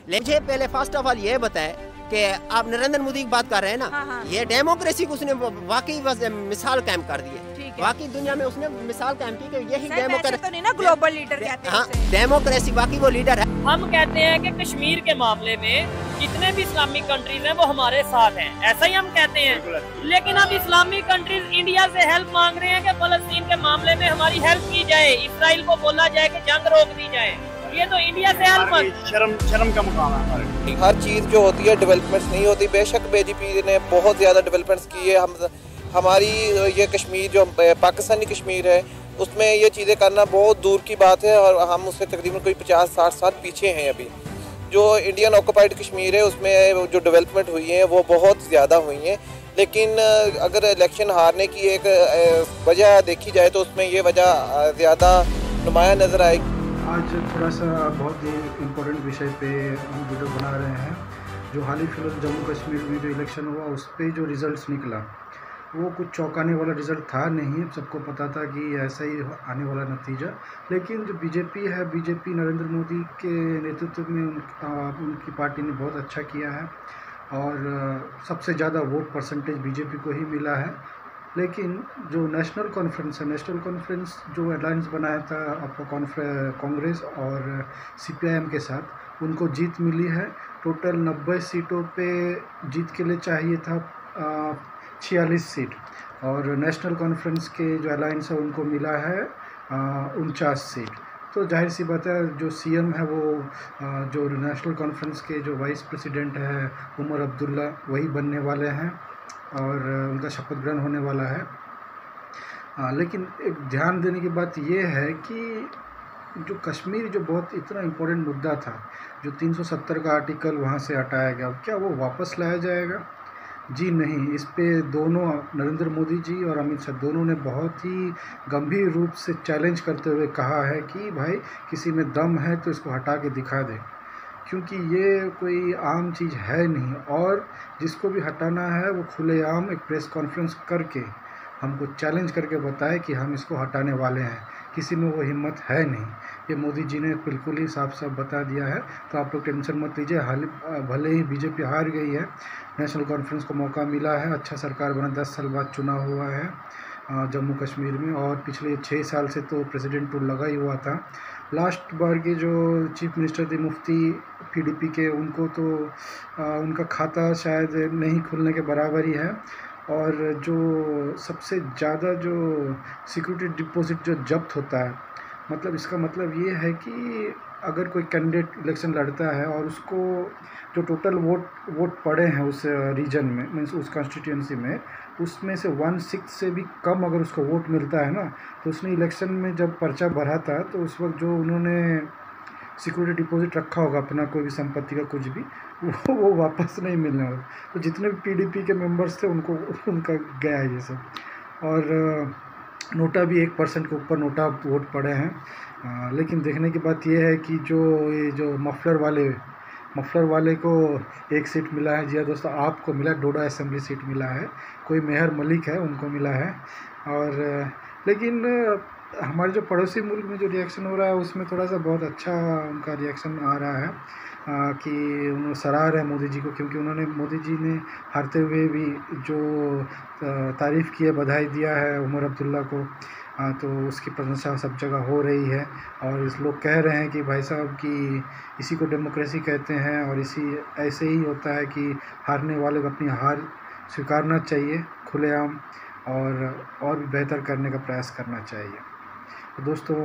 मुझे पहले first of all ये बताए कि आप नरेंद्र मोदी की बात कर रहे हैं ना। हाँ। ये डेमोक्रेसी को उसने वाकई मिसाल कायम कर दी है। वाकई दुनिया में उसने मिसाल कायम की कि यही डेमोक्रेसी तो नहीं ना, ग्लोबल लीडर कहते हैं। हाँ, डेमोक्रेसी वाकई वो लीडर है। हम कहते हैं कि कश्मीर के मामले में जितने भी इस्लामिक कंट्रीज हैं वो हमारे साथ हैं, ऐसा ही हम कहते हैं। लेकिन अब इस्लामिक कंट्रीज इंडिया से हेल्प मांग रहे हैं कि फलस्तीन के मामले में हमारी हेल्प की जाए, इसराइल को बोला जाए कि जंग रोक दी जाए। ये तो इंडिया से हेल्प शर्म का मुकाम है हमारे। हर चीज़ जो होती है डेवलपमेंट्स नहीं होती। बेशक बीजेपी ने बहुत ज़्यादा डेवलपमेंट्स की है। हमारी ये कश्मीर जो पाकिस्तानी कश्मीर है उसमें ये चीज़ें करना बहुत दूर की बात है और हम उससे तकरीबन कोई 50-60 साल पीछे हैं। अभी जो इंडियन ऑक्यूपाइड कश्मीर है उसमें जो डेवलपमेंट हुई है वो बहुत ज़्यादा हुई हैं। लेकिन अगर इलेक्शन हारने की एक वजह देखी जाए तो उसमें ये वजह ज़्यादा नुमाया नज़र आएगी। आज थोड़ा सा बहुत ही इम्पोर्टेंट विषय पे हम वीडियो बना रहे हैं। जो हाल ही फिलहाल जम्मू कश्मीर में जो इलेक्शन हुआ उस पर जो रिज़ल्ट निकला वो कुछ चौंकाने वाला रिज़ल्ट था नहीं। सबको पता था कि ऐसा ही आने वाला नतीजा। लेकिन जो बीजेपी है, बीजेपी नरेंद्र मोदी के नेतृत्व में उनकी पार्टी ने बहुत अच्छा किया है और सबसे ज़्यादा वोट परसेंटेज बीजेपी को ही मिला है। लेकिन जो नेशनल कॉन्फ्रेंस है, नेशनल कॉन्फ्रेंस जो अलायंस बनाया था आपका कांग्रेस और सीपीआईएम के साथ, उनको जीत मिली है। टोटल 90 सीटों पे जीत के लिए चाहिए था 46 सीट और नेशनल कॉन्फ्रेंस के जो अलायंस है उनको मिला है 49 सीट। तो जाहिर सी बात है जो सीएम है वो जो नेशनल कॉन्फ्रेंस के जो वाइस प्रेसिडेंट है उमर अब्दुल्ला वही बनने वाले हैं और उनका शपथ ग्रहण होने वाला है। लेकिन एक ध्यान देने की बात ये है कि जो कश्मीर जो बहुत इतना इम्पोर्टेंट मुद्दा था, जो 370 का आर्टिकल वहाँ से हटाया गया, क्या वो वापस लाया जाएगा? जी नहीं। इस पे दोनों नरेंद्र मोदी जी और अमित शाह दोनों ने बहुत ही गंभीर रूप से चैलेंज करते हुए कहा है कि भाई किसी में दम है तो इसको हटा के दिखा दे, क्योंकि ये कोई आम चीज़ है नहीं। और जिसको भी हटाना है वो खुलेआम एक प्रेस कॉन्फ्रेंस करके हमको चैलेंज करके बताए कि हम इसको हटाने वाले हैं। किसी में वो हिम्मत है नहीं। ये मोदी जी ने बिल्कुल ही साफ साफ बता दिया है। तो आप लोग टेंशन मत लीजिए। भले ही बीजेपी हार गई है, नेशनल कॉन्फ्रेंस को मौका मिला है, अच्छा सरकार बना, 10 साल बाद चुनाव हुआ है जम्मू कश्मीर में और पिछले 6 साल से तो प्रेसिडेंट टूर लगा ही हुआ था। लास्ट बार के जो चीफ मिनिस्टर थे मुफ्ती पीडीपी के, उनको तो उनका खाता शायद नहीं खुलने के बराबर ही है। और जो सबसे ज़्यादा जो सिक्योरिटी डिपॉजिट जो जब्त होता है, मतलब इसका मतलब ये है कि अगर कोई कैंडिडेट इलेक्शन लड़ता है और उसको जो टोटल वोट पड़े हैं उस रीजन में, मीन्स उस कॉन्स्टिट्यूंसी में, उसमें से 1/6 से भी कम अगर उसको वोट मिलता है ना, तो उसने इलेक्शन में जब पर्चा भरा था तो उस वक्त जो उन्होंने सिक्योरिटी डिपॉजिट रखा होगा अपना कोई भी संपत्ति का कुछ भी, वो वापस नहीं मिलने वाला। तो जितने भी पीडीपी के मेंबर्स थे उनको उनका गया है ये सब। और नोटा भी 1% के ऊपर नोटा वोट पड़े हैं। लेकिन देखने की बात यह है कि जो मफलर वाले को 1 सीट मिला है। जी हाँ दोस्तों, आपको मिला, डोडा असेंबली सीट मिला है। कोई मेहर मलिक है उनको मिला है। और लेकिन हमारे जो पड़ोसी मुल्क में जो रिएक्शन हो रहा है उसमें थोड़ा सा बहुत अच्छा उनका रिएक्शन आ रहा है कि उन्होंने सराह रहे हैं मोदी जी को, क्योंकि मोदी जी ने हारते हुए भी जो तारीफ़ की है, बधाई दिया है उमर अब्दुल्ला को। तो उसकी प्रशंसा सब जगह हो रही है और इस लोग कह रहे हैं कि भाई साहब कि इसी को डेमोक्रेसी कहते हैं और ऐसे ही होता है कि हारने वाले को अपनी हार स्वीकारना चाहिए खुलेआम और भी बेहतर करने का प्रयास करना चाहिए। तो दोस्तों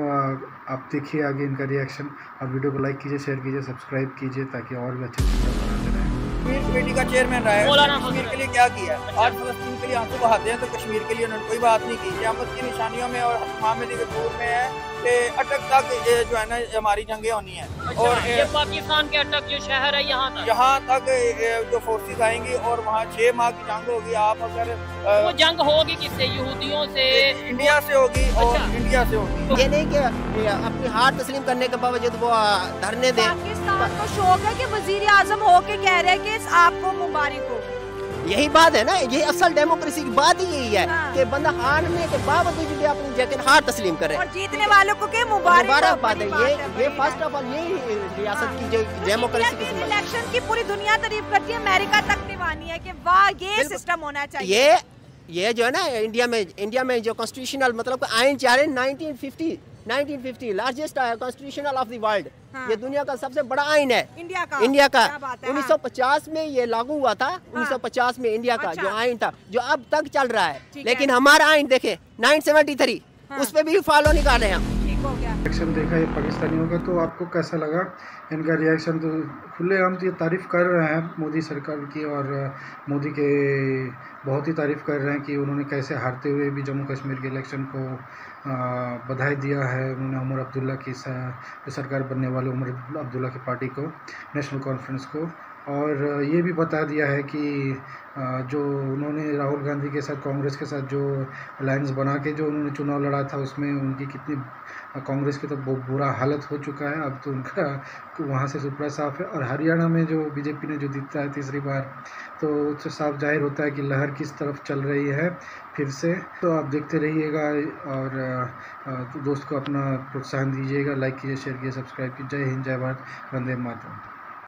आप देखिए आगे इनका रिएक्शन और वीडियो को लाइक कीजिए, शेयर कीजिए, सब्सक्राइब कीजिए ताकि और भी अच्छे वीडियो बनाते रहें। कश्मीर कमेटी का चेयरमैन रहा है, कश्मीर के लिए क्या किया? आज फलस्तीन के लिए आंसू बहाते हैं तो कश्मीर के लिए उन्होंने कोई बात नहीं की। क़यामत की निशानियों में और मामले के दौर में है कि अटक तक जो है ना हमारी जंगें होनी है। और ये पाकिस्तान के अटक जो शहर है यहाँ तक जो फोर्सेस आएंगी और वहाँ 6 माह की जंग होगी। आप अगर वो जंग होगी किससे? यहूदियों से, इंडिया से होगी और इंडिया से होगी। ये नहीं कि अपनी हार तस्लीम करने के बावजूद वो धरने दें। पाकिस्तान को शौक है कि वजीर आजम होके कह रहे हैं कि आपको मुबारक हो। यही बात है ना, ये असल डेमोक्रेसी की बात ही यही है कि बंदा हारने के बावजूद भी अपनी जगह हार तस्लीम करे और जीतने वालों को के मुबारकबाद है। ये फर्स्ट ऑफ ऑल यही रियासत की जो डेमोक्रेसी की इलेक्शन की पूरी दुनिया तारीफ करती है, अमेरिका तक दीवानी है कि वाह ये सिस्टम होना चाहिए। ये जो है ना इंडिया में जो कॉन्स्टिट्यूशनल मतलब आइन चाह रहे 1950 largest constitutional of the world. ये दुनिया का सबसे बड़ा आइन है इंडिया का 1950 में ये लागू हुआ था। 1950 में इंडिया का जो आइन था जो अब तक चल रहा है, लेकिन हमारा आइन देखे 973 उस पर भी फॉलो नहीं कर रहे हैं। रिएक्शन देखा ये पाकिस्तानियों का, तो आपको कैसा लगा इनका रिएक्शन? तो खुलेआम ये तारीफ़ कर रहे हैं मोदी सरकार की और मोदी के बहुत ही तारीफ़ कर रहे हैं कि उन्होंने कैसे हारते हुए भी जम्मू कश्मीर के इलेक्शन को बधाई दिया है। उन्होंने उमर अब्दुल्ला की सरकार बनने वाले उमर अब्दुल्ला की पार्टी को, नेशनल कॉन्फ्रेंस को, और ये भी बता दिया है कि जो उन्होंने राहुल गांधी के साथ कांग्रेस के साथ जो अलायंस बना के जो उन्होंने चुनाव लड़ा था उसमें उनकी कितनी कांग्रेस की तो बहुत बुरा हालत हो चुका है। अब तो उनका वहाँ से सुपड़ा साफ है। और हरियाणा में जो बीजेपी ने जो जीता है तीसरी बार, तो उससे साफ जाहिर होता है कि लहर किस तरफ चल रही है फिर से। तो आप देखते रहिएगा और दोस्त को अपना प्रोत्साहन दीजिएगा, लाइक कीजिए, शेयर कीजिए, सब्सक्राइब कीजिए। जय हिंद, जय भारत, वंदे मातरम।